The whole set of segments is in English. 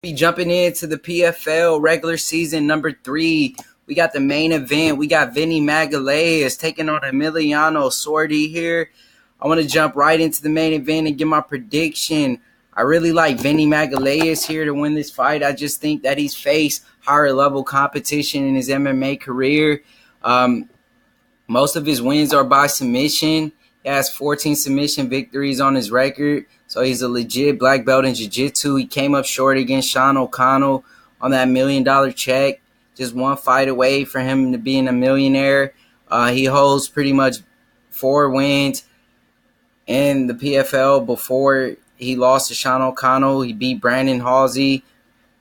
Be jumping into the PFL regular season number 3. We got the main event. We got Vinny Magalhaes taking on Emiliano Sordi here. I want to jump right into the main event and give my prediction. I really like Vinny Magalhaes here to win this fight. I just think that he's faced higher level competition in his MMA career. Most of his wins are by submission. He has 14 submission victories on his record, so he's a legit black belt in jiu-jitsu. He came up short against Sean O'Connell on that $1 million check. Just one fight away for him to being a millionaire. He holds pretty much 4 wins in the PFL before he lost to Sean O'Connell. He beat Brandon Halsey,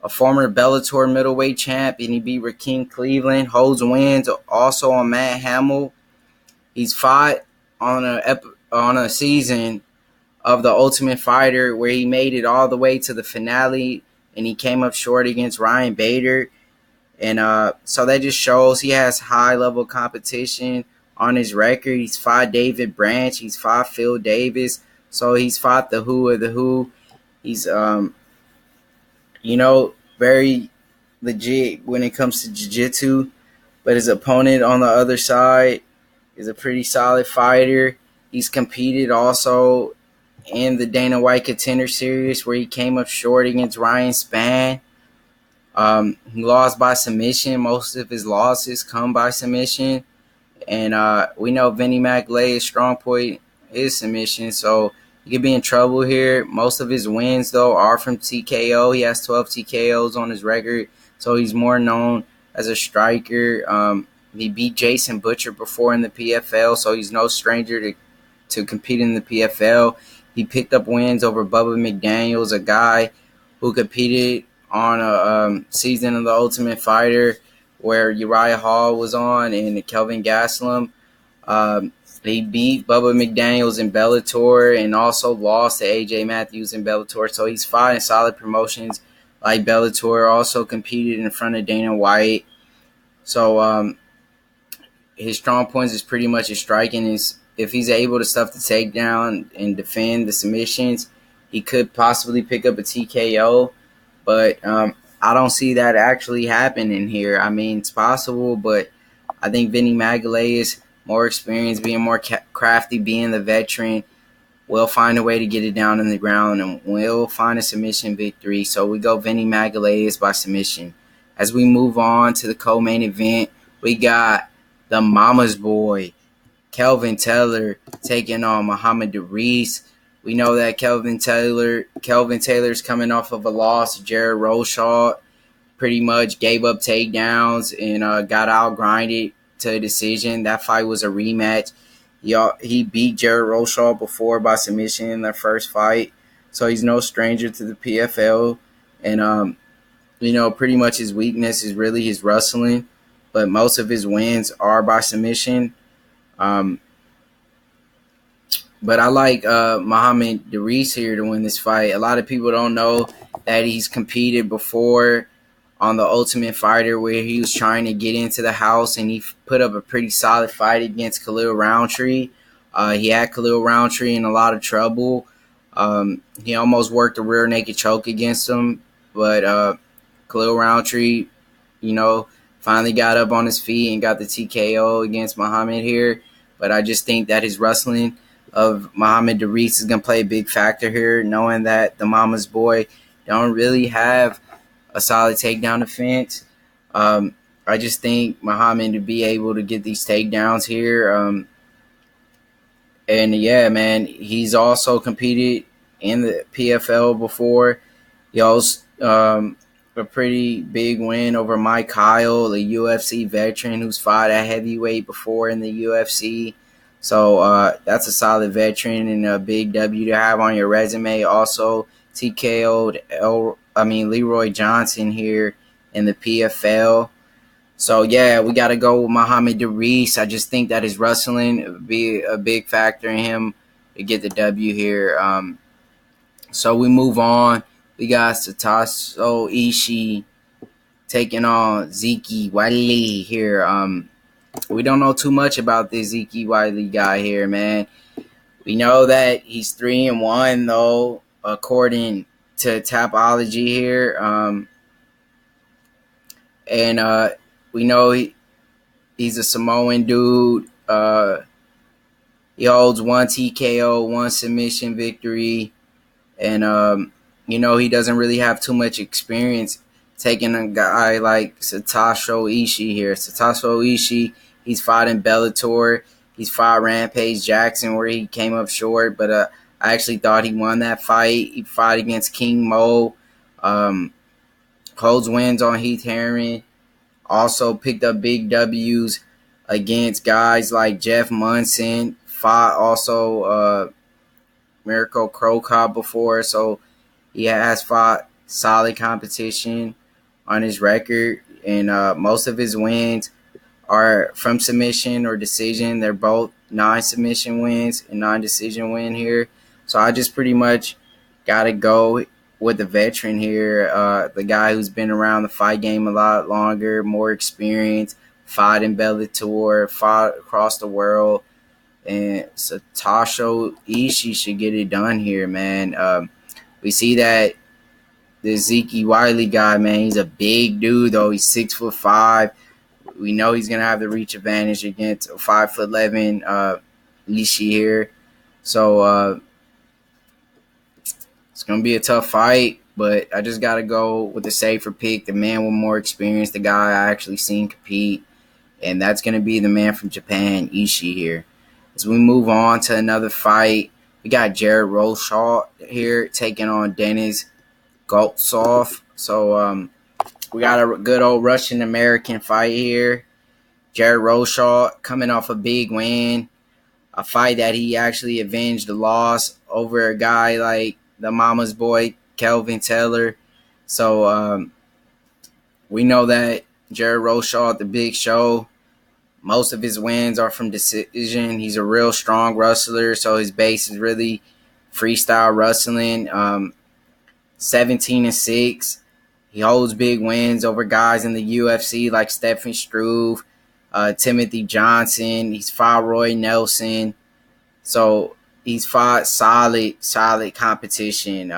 a former Bellator middleweight champ, and he beat Rakeem Cleveland. Holds wins also on Matt Hamill. He's fought on a season of The Ultimate Fighter where he made it all the way to the finale, and he came up short against Ryan Bader. And so that just shows he has high-level competition on his record. He's fought David Branch. He's fought Phil Davis. So he's fought the who of the who. He's, very legit when it comes to jiu-jitsu. But his opponent on the other side is a pretty solid fighter. He's competed also in the Dana White Contender Series where he came up short against Ryan Spann. He lost by submission. Most of his losses come by submission. And we know Vinny Magalhaes' strong point is submission, so he could be in trouble here. Most of his wins, though, are from TKO. He has 12 TKOs on his record, so he's more known as a striker. He beat Jason Butcher before in the PFL, so he's no stranger to compete in the PFL. He picked up wins over Bubba McDaniels, a guy who competed on a season of The Ultimate Fighter where Uriah Hall was on and Kelvin Gastelum. He beat Bubba McDaniels in Bellator and also lost to AJ Matthews in Bellator. So he's fought in solid promotions like Bellator, also competed in front of Dana White. So his strong points is pretty much his striking. If he's able to stuff the takedown and defend the submissions, he could possibly pick up a TKO. But I don't see that actually happening here. I mean, it's possible, but I think Vinny Magalhaes, more experienced, being more crafty, being the veteran, will find a way to get it down in the ground and will find a submission victory. So we go Vinny Magalhaes by submission. As we move on to the co-main event, we got the mama's boy, Kelvin Taylor, taking on Muhammad Reese. We know that Kelvin Taylor's coming off of a loss to Jared Roshaw. Pretty much gave up takedowns and got out-grinded to a decision. That fight was a rematch. He beat Jared Roshaw before by submission in their first fight. So he's no stranger to the PFL. And, pretty much his weakness is really his wrestling. But most of his wins are by submission. But I like Muhammad Reese here to win this fight. A lot of people don't know that he's competed before on The Ultimate Fighter where he was trying to get into the house, and he put up a pretty solid fight against Khalil Roundtree. He had Khalil Roundtree in a lot of trouble. He almost worked a rear naked choke against him, but Khalil Roundtree, finally got up on his feet and got the TKO against Muhammad here. But I just think that his wrestling of Muhammad Reese is going to play a big factor here, knowing that the mama's boy don't really have a solid takedown defense. I just think Muhammad to be able to get these takedowns here. And yeah, man, he's also competed in the PFL before. He also a pretty big win over Mike Kyle, a UFC veteran who's fought at heavyweight before in the UFC. So that's a solid veteran and a big W to have on your resume. Also TKO'd Leroy Johnson here in the PFL. So yeah, we got to go with Muhammad Reese. I just think that his wrestling would be a big factor in him to get the W here. So we move on. We got Satoshi Ishii taking on Zeke Wiley here. We don't know too much about this Zeke Wiley guy here, man. We know that he's 3-1 though, according to Tapology here. And we know he's a Samoan dude. He holds one TKO, one submission victory. And, he doesn't really have too much experience taking a guy like Satoshi Ishii here. Satoshi Ishii, he's fought in Bellator. He's fought Rampage Jackson where he came up short, but I actually thought he won that fight. He fought against King Mo. Holds wins on Heath Herring. Also picked up big W's against guys like Jeff Munson. Fought also Mirko Cro Cop before, so he has fought solid competition on his record, and most of his wins are from submission or decision. They're both non-submission wins and non-decision win here. So I just pretty much got to go with the veteran here, the guy who's been around the fight game a lot longer, more experience, fought in Bellator, fought across the world. And Satoshi Ishii should get it done here, man. We see that the Zeke Wiley guy, man, he's a big dude, though. He's 6'5". We know he's going to have the reach advantage against a 5'11" Ishii here. So it's going to be a tough fight, but I just got to go with the safer pick, the man with more experience, the guy I actually seen compete, and that's going to be the man from Japan, Ishii here. As we move on to another fight, we got Jared Roshaw here taking on Denis Goltsov. So we got a good old Russian-American fight here. Jared Roshaw coming off a big win, a fight that he actually avenged the loss over a guy like the mama's boy, Kelvin Taylor. So we know that Jared Roshaw at the big show, most of his wins are from decision. He's a real strong wrestler, so his base is really freestyle wrestling. 17-6. He holds big wins over guys in the UFC like Stephen Struve, Timothy Johnson. He's fought Roy Nelson. So he's fought solid competition.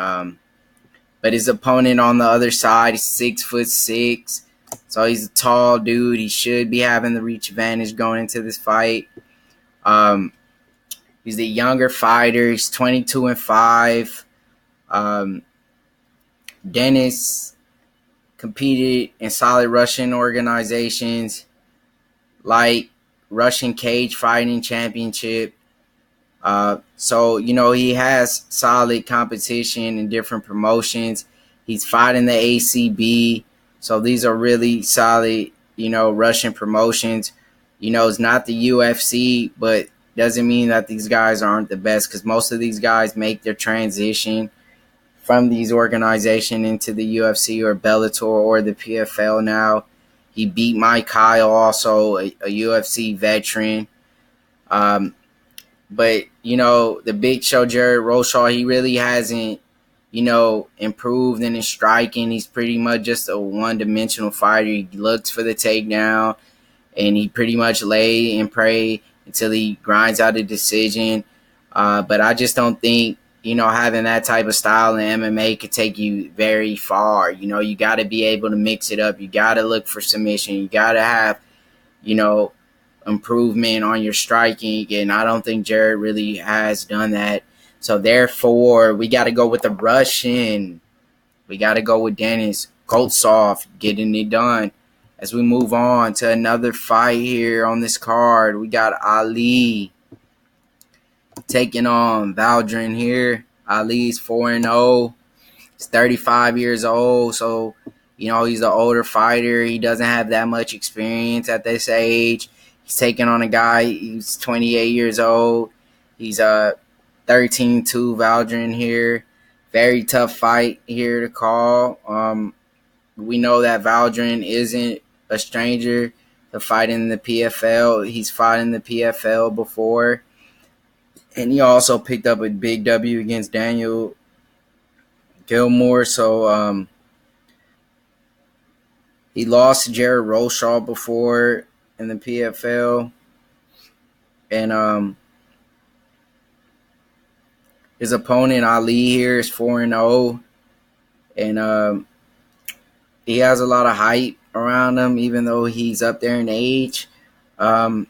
But his opponent on the other side is 6'6". So he's a tall dude. He should be having the reach advantage going into this fight. He's a younger fighter. He's 22-5. Denis competed in solid Russian organizations like Russian Cage Fighting Championship. So, he has solid competition in different promotions. He's fighting the ACB. So these are really solid, Russian promotions. It's not the UFC, but doesn't mean that these guys aren't the best, because most of these guys make their transition from these organizations into the UFC or Bellator or the PFL now. He beat Mike Kyle, also a UFC veteran. But, the big show, Jared Roshaw, he really hasn't, improved in his striking. He's pretty much just a one-dimensional fighter. He looks for the takedown, and he pretty much lay and pray until he grinds out a decision. But I just don't think, having that type of style in MMA could take you very far. You got to be able to mix it up. You got to look for submission. You got to have, improvement on your striking, and I don't think Jared really has done that. So therefore, we got to go with the Russian. We got to go with Denis Goltsov getting it done. As we move on to another fight here on this card, we got Ali taking on Valdrin here. Ali's 4-0. He's 35 years old, so he's an older fighter. He doesn't have that much experience at this age. He's taking on a guy who's 28 years old. He's 13-2 Valdrin here. Very tough fight here to call. We know that Valdrin isn't a stranger to fighting in the PFL. He's fought in the PFL before. And he also picked up a big W against Daniel Gilmore. So he lost to Jared Roshaw before in the PFL. And his opponent, Ali, here is 4-0. and he has a lot of hype around him, even though he's up there in age. Um,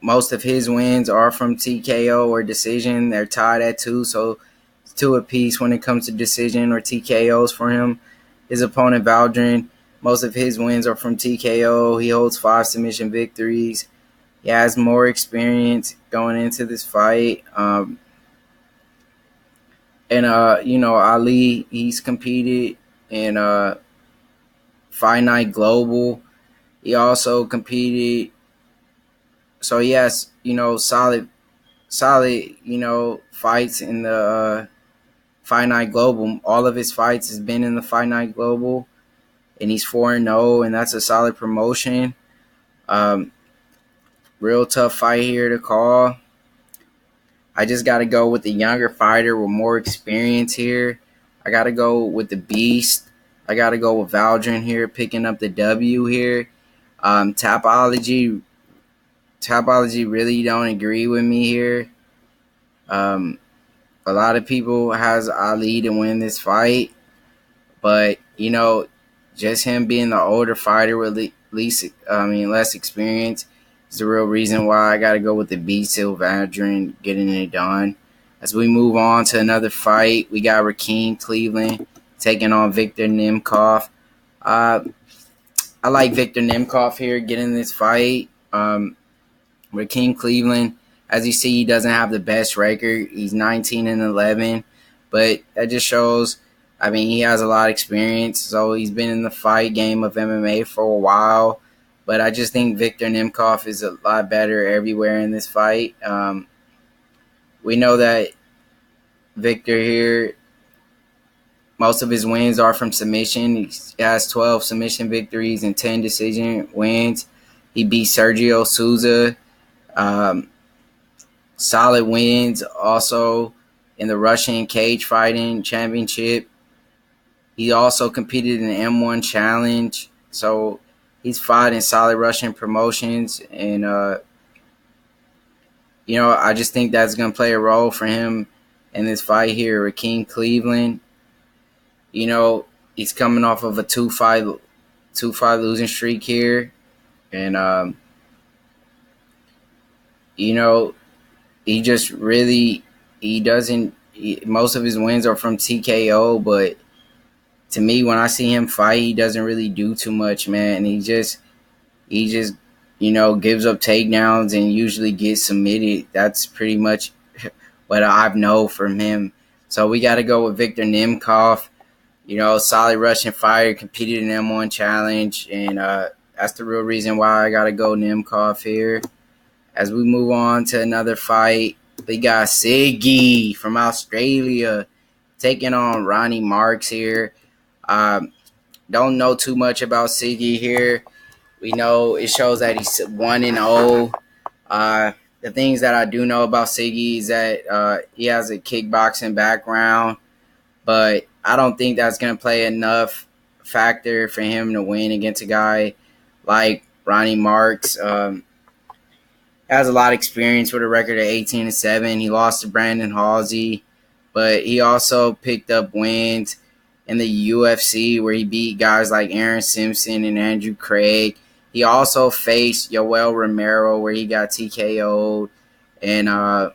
most of his wins are from TKO or decision. They're tied at 2, so it's 2 apiece when it comes to decision or TKOs for him. His opponent, Valdrin, most of his wins are from TKO. He holds 5 submission victories. He has more experience going into this fight. Ali, he's competed in Fight Night Global. He also competed, so he has, solid, fights in the Fight Night Global. All of his fights has been in the Fight Night Global, and he's 4-0, and that's a solid promotion. Real tough fight here to call. I just got to go with the younger fighter with more experience here. I got to go with the Beast. I got to go with Valdrin here, picking up the W here. Tapology really don't agree with me here. A lot of people has Ali to win this fight, but just him being the older fighter with less experience is the real reason why I got to go with the Beast Valdrin getting it done. As we move on to another fight, we got Rakeem Cleveland taking on Victor Nemkov. I like Victor Nemkov here getting this fight. Rakeem Cleveland, as you see, he doesn't have the best record. He's 19-11, but that just shows. He has a lot of experience, so he's been in the fight game of MMA for a while. But I just think Victor Nemkov is a lot better everywhere in this fight. We know that Victor here, most of his wins are from submission. He has 12 submission victories and 10 decision wins. He beat Sergio Souza. Solid wins also in the Russian cage fighting championship. He also competed in the M1 challenge. So he's fought in solid Russian promotions. And, I just think that's going to play a role for him in this fight here. Rakeem Cleveland, he's coming off of a 2-5 losing streak here. And, he just really, most of his wins are from TKO, but to me, when I see him fight, he doesn't really do too much, man. And he just gives up takedowns and usually gets submitted. That's pretty much what I've known from him. So we got to go with Victor Nemkov, solid Russian fighter, competed in M1 challenge. And that's the real reason why I got to go Nemkov here. As we move on to another fight, we got Siggy from Australia taking on Ronnie Marks here. Don't know too much about Siggy here. We know it shows that he's 1-0. The things that I do know about Siggy is that he has a kickboxing background, but I don't think that's going to play enough factor for him to win against a guy like Ronnie Marks. Has a lot of experience with a record of 18-7. He lost to Brandon Halsey, but he also picked up wins in the UFC where he beat guys like Aaron Simpson and Andrew Craig. He also faced Yoel Romero where he got TKO'd, and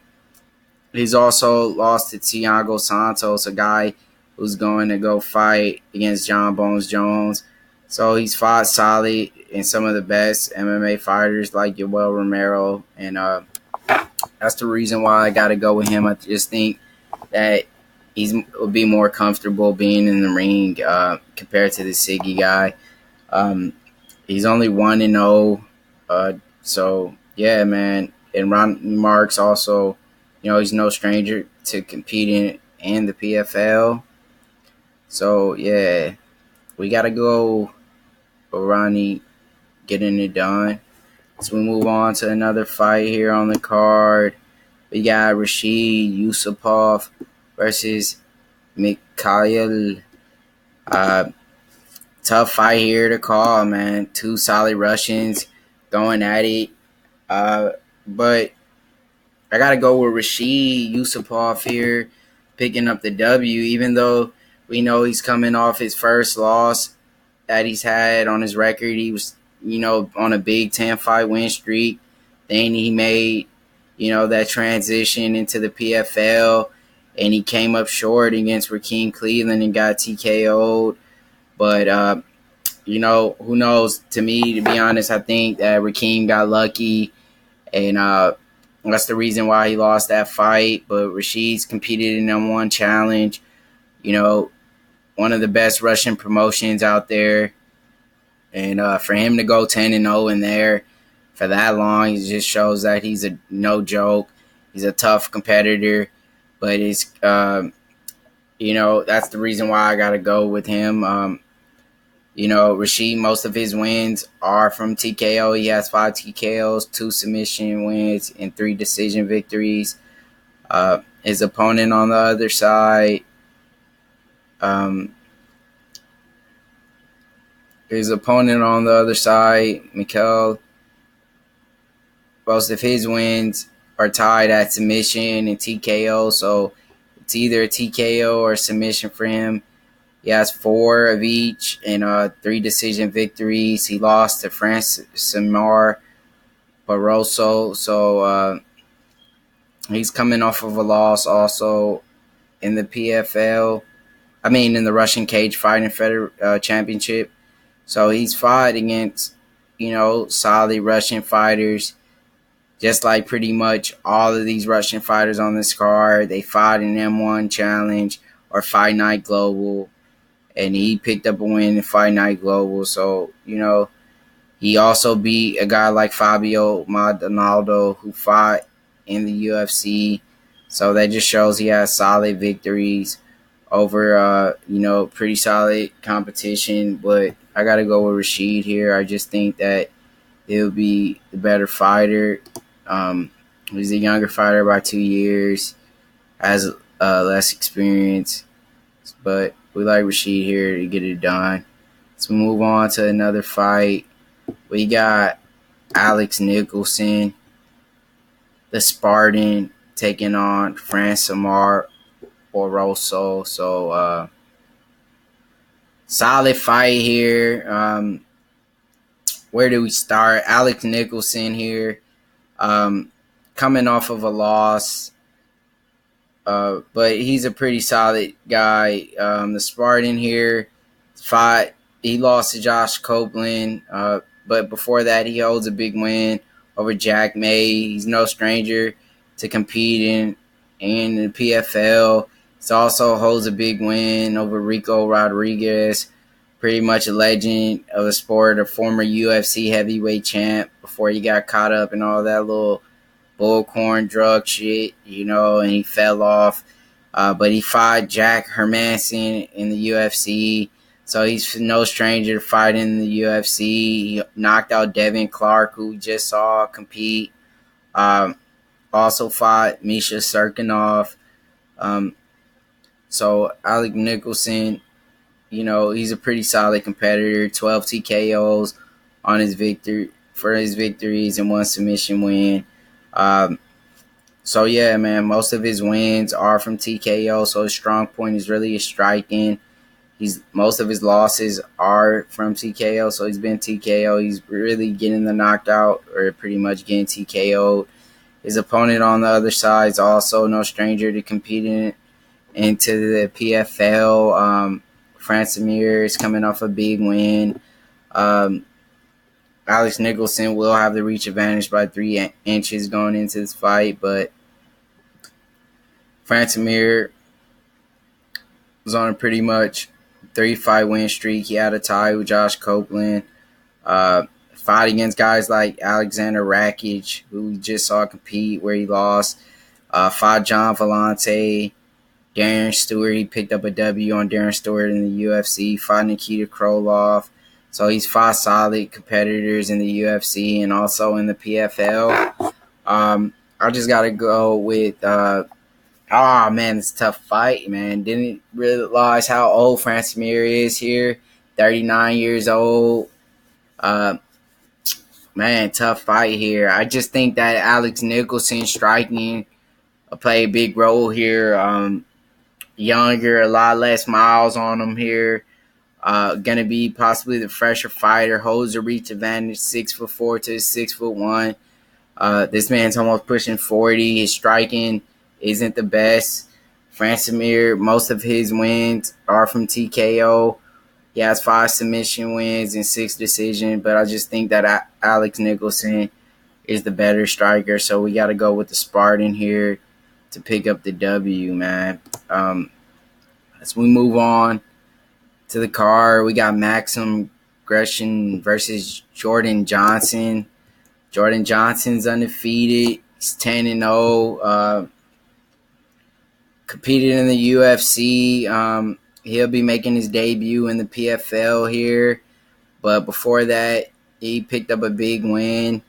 he's also lost to Thiago Santos, a guy who's going to go fight against John Bones Jones. So he's fought solid in some of the best MMA fighters like Yoel Romero, and that's the reason why I got to go with him. I just think that will be more comfortable being in the ring compared to the Siggy guy. He's only 1-0, so yeah, man. And Ron Marks also, he's no stranger to competing in the PFL. So yeah, we got to go with Ronnie getting it done. So we move on to another fight here on the card. We got Rashid Yusupov versus Mikhail. Tough fight here to call, man. 2 solid Russians going at it. But I got to go with Rashid Yusupov here, picking up the W, even though We know he's coming off his first loss that he's had on his record. He was, on a Big Ten fight win streak. Then he made, that transition into the PFL, and he came up short against Rakeem Cleveland and got TKO'd. But, who knows? To me, to be honest, I think that Rakeem got lucky, and that's the reason why he lost that fight. But Rashid's competed in number one challenge, one of the best Russian promotions out there. And for him to go 10-0 in there for that long, it just shows that he's a no joke. He's a tough competitor, but it's that's the reason why I got to go with him. Rashid, most of his wins are from TKO. He has 5 TKOs, 2 submission wins, and 3 decision victories. His opponent on the other side, Mikhail, most of his wins are tied at submission and TKO, so it's either a TKO or a submission for him. He has 4 of each and 3 decision victories. He lost to Francimar Barroso, so he's coming off of a loss also in the PFL. In the Russian Cage Fighting Championship. So he's fought against, solid Russian fighters, just like pretty much all of these Russian fighters on this card. They fought in M1 Challenge or Fight Night Global, and he picked up a win in Fight Night Global. So, he also beat a guy like Fabio Maldonado, who fought in the UFC. So that just shows he has solid victories over, pretty solid competition. But I got to go with Rashid here. I just think that he'll be the better fighter. He's a younger fighter by 2 years, has less experience. But we like Rashid here to get it done. Let's move on to another fight. We got Alex Nicholson, the Spartan, taking on Francimar Barroso. So, solid fight here. Where do we start? Alex Nicholson here, coming off of a loss, but he's a pretty solid guy. The Spartan here fought. He lost to Josh Copeland, but before that, he holds a big win over Jack May. He's no stranger to competing in the PFL. He also holds a big win over Rico Rodriguez, pretty much a legend of the sport, a former UFC heavyweight champ before he got caught up in all that little bullcorn drug shit, and he fell off. But he fought Jack Hermanson in the UFC, so he's no stranger to fighting in the UFC. He knocked out Devin Clark, who we just saw compete. Also fought Misha Serkinov. So Alex Nicholson, he's a pretty solid competitor. 12 TKOs on his victories and 1 submission win. So yeah, man, most of his wins are from TKO. So his strong point is really his striking. Most of his losses are from TKO. So he's been TKO. He's really getting the knocked out or pretty much getting TKO'd. His opponent on the other side is also no stranger to competing into the PFL. Francimar is coming off a big win. Alex Nicholson will have the reach advantage by 3 inches going into this fight, but Francimar was on a pretty much 3-fight win streak. He had a tie with Josh Copeland. Fought against guys like Alexander Rakic, who we just saw compete, where he lost. Fought John Vellante, Darren Stewart. He picked up a W on Darren Stewart in the UFC. Fought Nikita Krylov. So he's fought solid competitors in the UFC and also in the PFL. I just got to go with, it's a tough fight, man. Didn't realize how old Francimar is here. 39 years old. Tough fight here. I just think that Alex Nicholson striking play a big role here. younger, a lot less miles on him here. Gonna be possibly the fresher fighter. Holds the reach advantage, 6'4" to 6'1". This man's almost pushing 40. His striking isn't the best. Francis, most of his wins are from TKO. He has 5 submission wins and 6 decisions, but I just think that Alex Nicholson is the better striker, so we got to go with the Spartan here to pick up the W, man. As we move on to the card, we got Maxim Gresham versus Jordan Johnson. Jordan Johnson's undefeated. He's 10-0. Competed in the UFC. He'll be making his debut in the PFL here. But before that, he picked up a big win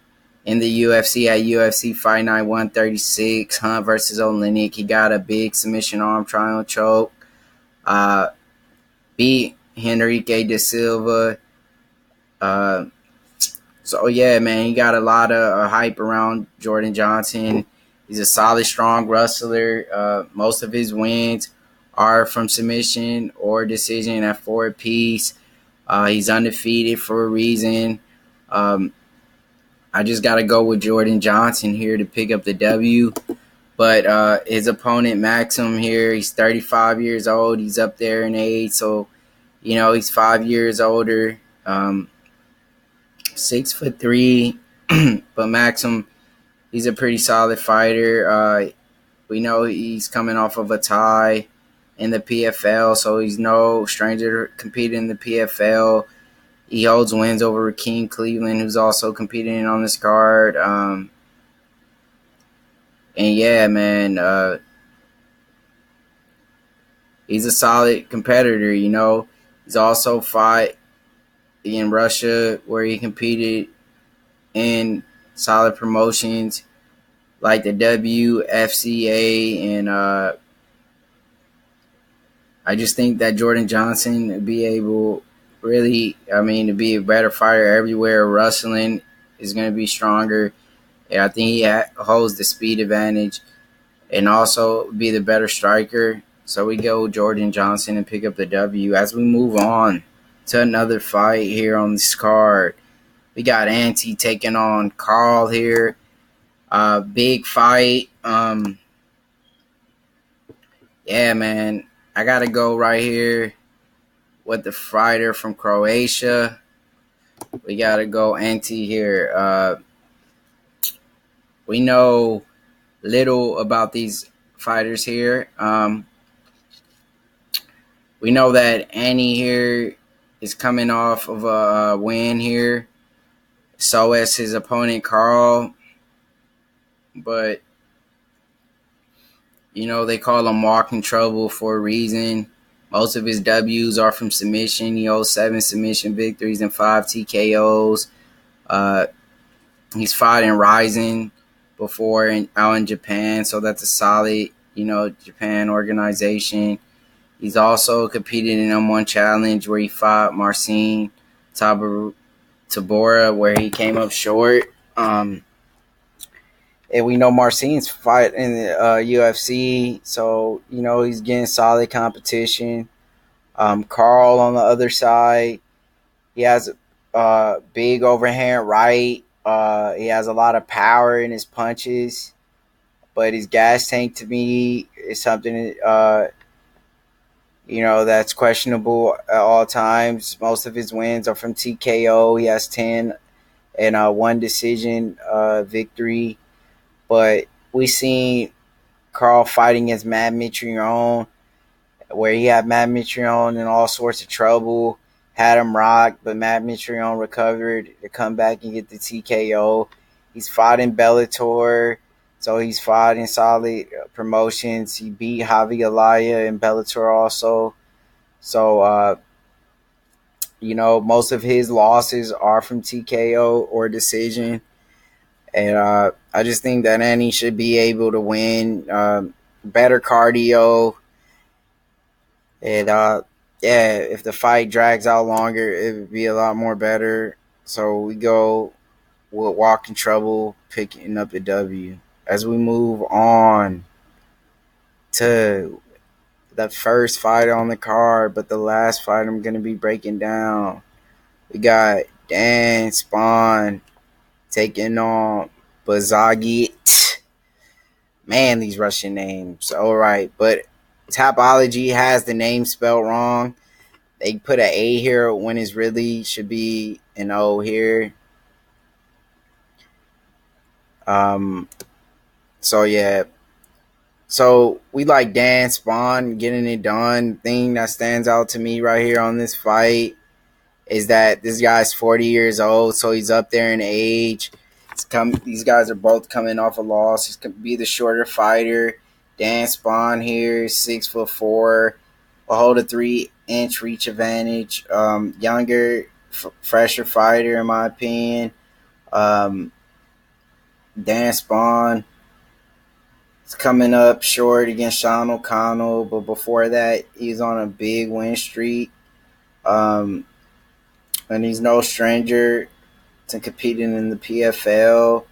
in the UFC at UFC Fight Night 136. Hunt versus Olenek. He got a big submission arm triangle choke. Beat Henrique da Silva. So, yeah, man, he got a lot of hype around Jordan Johnson. He's a solid, strong wrestler. Most of his wins are from submission or decision at 4 apiece. He's undefeated for a reason. I just got to go with Jordan Johnson here to pick up the W. But his opponent, Maxim, here, he's 35 years old. He's up there in age, so, he's 5 years older. 6'3", but Maxim, he's a pretty solid fighter. We know he's coming off of a tie in the PFL, so he's no stranger to competing in the PFL. He holds wins over Rakeem Cleveland, who's also competing on this card. And yeah, man, he's a solid competitor. He's also fought in Russia, where he competed in solid promotions like the WFCA, and I just think that Jordan Johnson would be able to be a better fighter everywhere. Wrestling is going to be stronger. And I think he holds the speed advantage and also be the better striker. So we go Jordan Johnson and pick up the W. As we move on to another fight here on this card, we got Ante taking on Carl here. Big fight. Yeah, man. I got to go right here with the fighter from Croatia. We got to go Ante here. We know little about these fighters here. We know that Ante here is coming off of a win here. So is his opponent, Carl. But, they call him walking trouble for a reason. Most of his W's are from submission. He holds 7 submission victories and 5 TKOs. He's fought in Rising before out in Japan, so that's a solid, Japan organization. He's also competed in M1 Challenge, where he fought Marcin Tabora, where he came up short. And we know Marcin's fight in the UFC, so, he's getting solid competition. Carl on the other side, he has a big overhand right. He has a lot of power in his punches, but his gas tank to me is something, that's questionable at all times. Most of his wins are from TKO. He has 10 and 1 decision victory. But we seen Carl fighting against Matt Mitrione, where he had Matt Mitrione in all sorts of trouble, had him rocked, but Matt Mitrione recovered to come back and get the TKO. He's fought in Bellator, so he's fought in solid promotions. He beat Javi Alaya in Bellator also. So, most of his losses are from TKO or decision. And I just think that Ante should be able to win. Better cardio. And, if the fight drags out longer, it would be a lot more better. So we go with walking trouble, picking up the W. As we move on to the first fight on the card, but the last fight I'm going to be breaking down. We got Dan Spawn taking on Bazagit. Man, these Russian names. All right, but Tapology has the name spelled wrong. They put an A here when it really should be an O here. So yeah. So we like Dan Spawn getting it done. Thing that stands out to me right here on this fight is that this guy's 40 years old, so he's up there in age. These guys are both coming off a loss. He's going to be the shorter fighter. Dan Spawn here, 6'4", will hold a 3-inch reach advantage. Younger, fresher fighter, in my opinion. Dan Spawn is coming up short against Sean O'Connell, but before that, he's on a big win streak. And he's no stranger to competing in the PFL.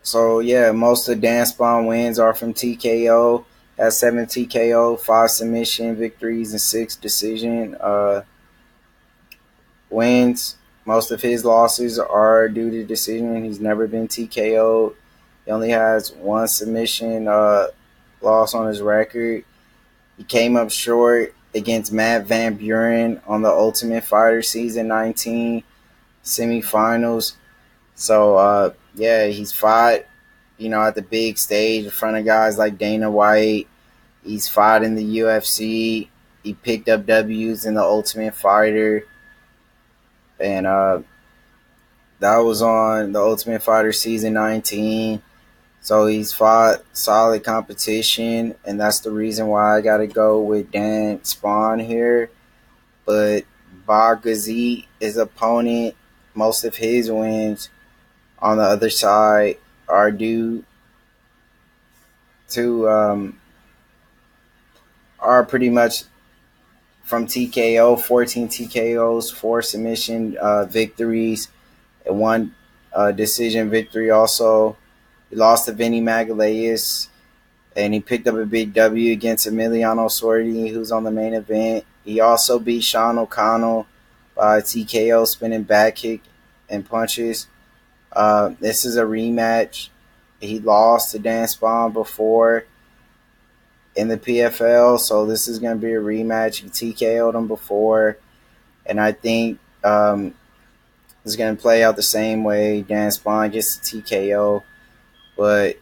So yeah, most of Dan Spawn wins are from TKO. Has 7 TKO, 5 submission victories, and 6 decision wins. Most of his losses are due to decision. He's never been TKO. He only has 1 submission loss on his record. He came up short against Matt Van Buren on the Ultimate Fighter Season 19 semifinals. So, yeah, he's fought, at the big stage in front of guys like Dana White. He's fought in the UFC. He picked up W's in the Ultimate Fighter. And that was on the Ultimate Fighter Season 19. So he's fought solid competition, and that's the reason why I got to go with Dan Spawn here. But Bagazit, his opponent, most of his wins on the other side are due to are pretty much from TKO, 14 TKOs, 4 submission victories, and 1 decision victory also. He lost to Vinny Magalhaes, and he picked up a big W against Emiliano Sordi, who's on the main event. He also beat Sean O'Connell by TKO, spinning back kick and punches. This is a rematch. He lost to Dan Spawn before in the PFL, so this is going to be a rematch. He TKO'd him before, and I think it's going to play out the same way. Dan Spawn gets the TKO, but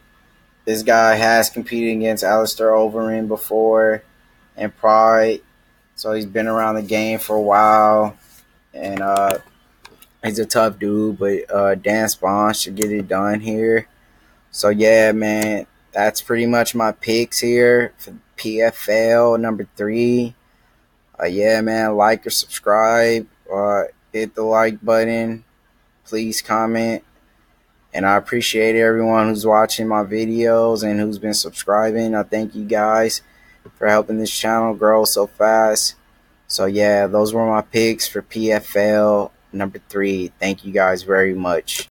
this guy has competed against Alistair Overeem before and Pride, so he's been around the game for a while, and he's a tough dude, but Dan Spawn should get it done here. So, yeah, man, that's pretty much my picks here for PFL number 3. Yeah, man, like or subscribe. Hit the like button. Please comment. And I appreciate everyone who's watching my videos and who's been subscribing. I thank you guys for helping this channel grow so fast. So, yeah, those were my picks for PFL number 3. Thank you guys very much.